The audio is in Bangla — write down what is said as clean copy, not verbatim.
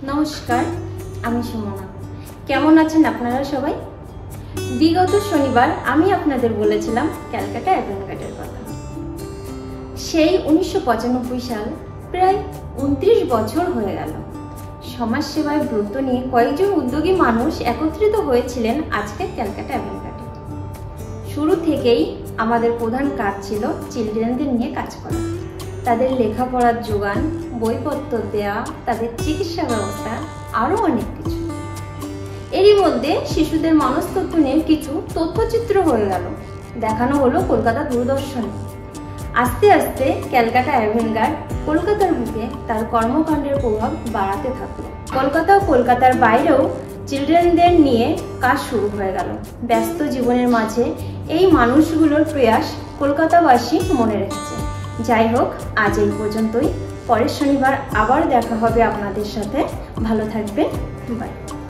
নমস্কার, আমি সুমনা। কেমন আছেন আপনারা সবাই? বিগত শনিবার আমি আপনাদের বলেছিলাম ক্যালকাটা অ্যাভেনগার্ডের কথা। সেই 1995 সাল, প্রায় 29 বছর হয়ে গেল। সমাজসেবায় ব্রত নিয়ে কয়েকজন উদ্যোগী মানুষ একত্রিত হয়েছিলেন আজকের ক্যালকাটা অ্যাভেনগার্ডে। শুরু থেকেই আমাদের প্রধান কাজ ছিল চিলড্রেনদের নিয়ে কাজ করা, তাদের লেখাপড়ার যোগান, বইপত্র দেয়া, তাদের চিকিৎসা ব্যবস্থা, আরও অনেক কিছু। এরই মধ্যে শিশুদের মনস্তত্ত্ব নিয়ে কিছু তথ্যচিত্র হয়ে গেল, দেখানো হলো কলকাতা দূরদর্শনে। আস্তে আস্তে ক্যালকাটা অ্যাভেনগার্ড কলকাতার বুকে তার কর্মকাণ্ডের প্রভাব বাড়াতে থাকলো। কলকাতা ও কলকাতার বাইরেও চিলড্রেনদের নিয়ে কাজ শুরু হয়ে গেল। ব্যস্ত জীবনের মাঝে এই মানুষগুলোর প্রয়াস কলকাতাবাসী মনে রেখেছে। যাই হোক, আজ এই পর্যন্তই। পরের শনিবার আবার দেখা হবে আপনাদের সাথে। ভালো থাকবেন, বাই।